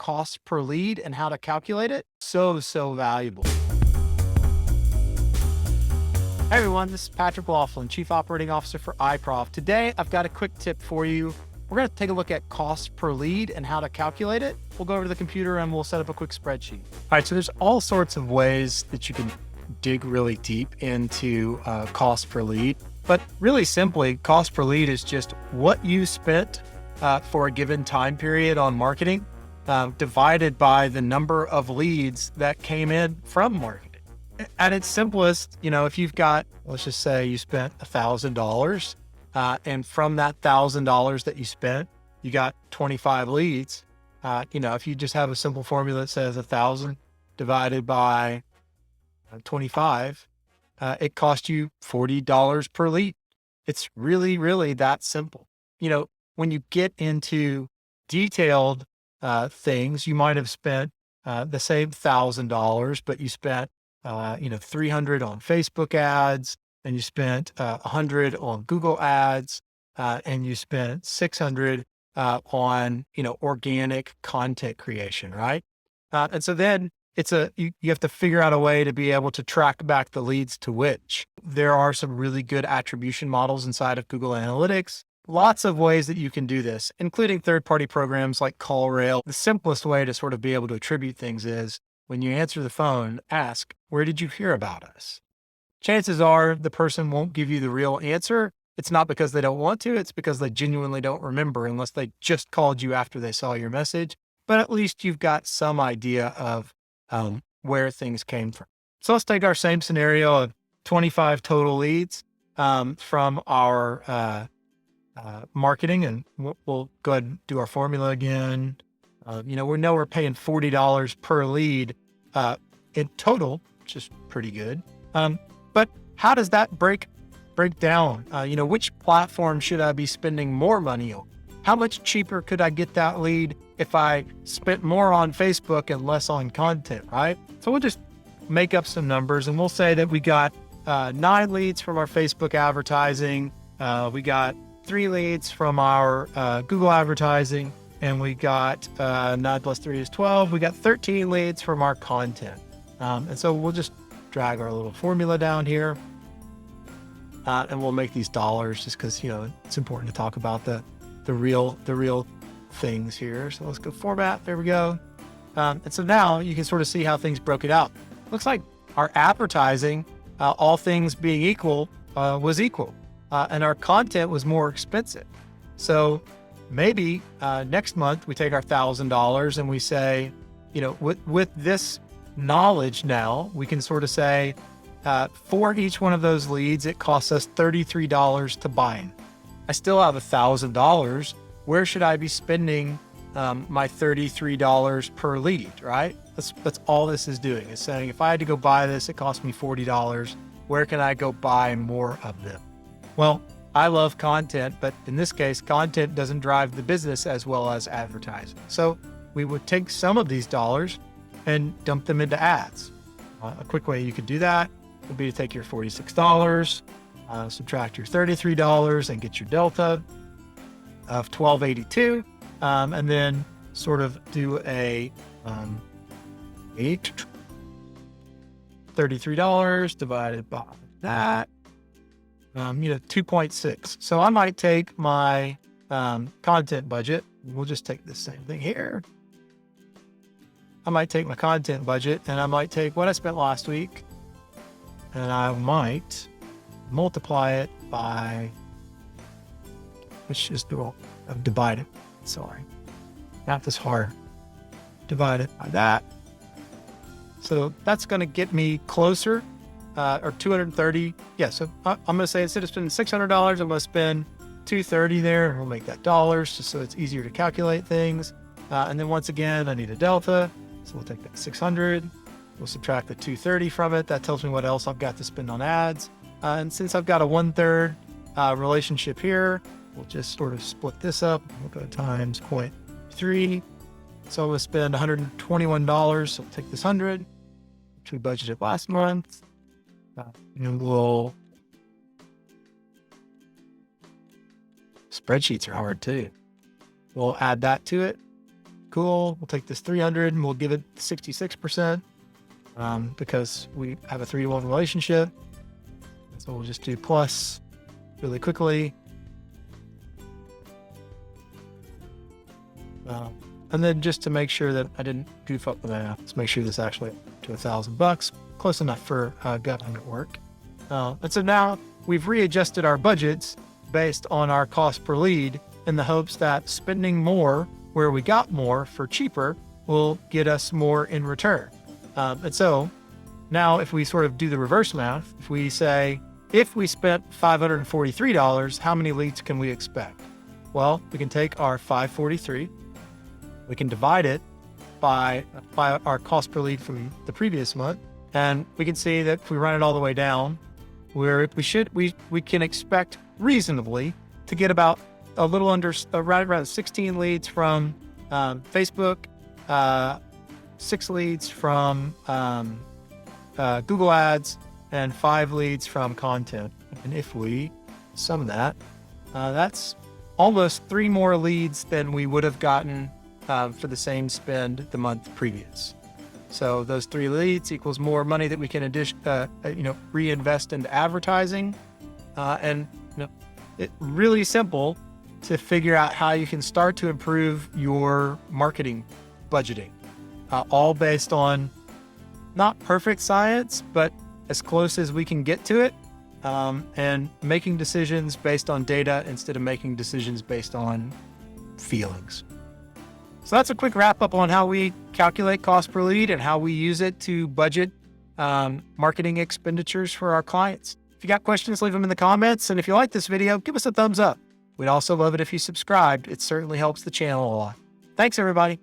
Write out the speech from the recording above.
cost per lead and how to calculate it. So valuable. Hey everyone, this is Patrick Laughlin, Chief Operating Officer for iProv. Today, I've got a quick tip for you. We're going to take a look at cost per lead and how to calculate it. We'll go over to the computer and we'll set up a quick spreadsheet. All right, so there's all sorts of ways that you can dig really deep into cost per lead. But really simply, cost per lead is just what you spent for a given time period on marketing divided by the number of leads that came in from marketing. At its simplest, if you've got, let's just say you spent $1,000 and from that $1,000 that you spent, you got 25 leads. If you just have a simple formula that says 1,000 divided by 25, it cost you $40 per lead. It's really, really that simple. When you get into detailed things, you might have spent the same $1,000, but you spent 300 on Facebook ads, and you spent 100 on Google ads, and you spent 600 on organic content creation, right? And so then you have to figure out a way to be able to track back the leads to which. There are some really good attribution models inside of Google Analytics. Lots of ways that you can do this, including third-party programs like CallRail. The simplest way to sort of be able to attribute things is when you answer the phone, ask, where did you hear about us? Chances are the person won't give you the real answer. It's not because they don't want to, it's because they genuinely don't remember unless they just called you after they saw your message. But at least you've got some idea of where things came from. So let's take our same scenario of 25 total leads from our marketing, and we'll go ahead and do our formula again. We know we're paying $40 per lead in total, which is pretty good. But how does that break down? Which platform should I be spending more money on? How much cheaper could I get that lead if I spent more on Facebook and less on content, right? So we'll just make up some numbers and we'll say that we got 9 leads from our Facebook advertising. We got 3 leads from our Google advertising, and we got 9 plus 3 is 12. We got 13 leads from our content. And so we'll just drag our little formula down here and we'll make these dollars just because, it's important to talk about the real things here. So let's go format. There we go. And so now you can sort of see how things broke it out. Looks like our advertising, all things being equal, was equal. And our content was more expensive. So maybe next month we take our $1,000 and we say, with this knowledge now, we can sort of say, for each one of those leads, it costs us $33 to buy. I still have $1,000. Where should I be spending my $33 per lead, right? That's all this is doing. It's saying, if I had to go buy this, it cost me $40. Where can I go buy more of them? Well, I love content, but in this case, content doesn't drive the business as well as advertising. So we would take some of these dollars and dump them into ads. A quick way you could do that would be to take your $46, subtract your $33 and get your delta of $12.82, and then sort of do a $33 divided by that, 2.6. So I might take my content budget. We'll just take the same thing here. I might take my content budget and I might take what I spent last week and I might multiply it by, which is divide it. Sorry, math is hard. Divide it by that. So that's going to get me closer, or 230. Yeah. So I'm going to say instead of spending $600, I'm going to spend $230 there, and we'll make that dollars just so it's easier to calculate things. And then once again, I need a delta. So we'll take that 600. We'll subtract the 230 from it. That tells me what else I've got to spend on ads. And since I've got a 1/3 relationship here, we'll just sort of split this up. We'll go times 0.3. So I'm going to spend $121. So we'll take this 100, which we budgeted last month. And we'll, spreadsheets are hard too. We'll add that to it. cool. We'll take this 300 and we'll give it 66% because we have a 3-to-1 relationship. So we'll just do plus really quickly. And then just to make sure that I didn't goof up the math, let's make sure this actually to $1,000, close enough for government work. And so now we've readjusted our budgets based on our cost per lead in the hopes that spending more where we got more for cheaper will get us more in return. And so now if we sort of do the reverse math, if we say, if we spent $543, how many leads can we expect? Well, we can take our 543, we can divide it by our cost per lead from the previous month. And we can see that if we run it all the way down, where we can expect reasonably to get about a little under around 16 leads from Facebook, 6 leads from Google Ads, and 5 leads from content. And if we sum that, that's almost 3 more leads than we would have gotten for the same spend the month previous. So those 3 leads equals more money that we can reinvest into advertising. And it's really simple to figure out how you can start to improve your marketing budgeting, all based on not perfect science, but as close as we can get to it, and making decisions based on data instead of making decisions based on feelings. So that's a quick wrap up on how we calculate cost per lead and how we use it to budget marketing expenditures for our clients. If you got questions, leave them in the comments. And if you like this video, give us a thumbs up. We'd also love it if you subscribed. It certainly helps the channel a lot. Thanks, everybody.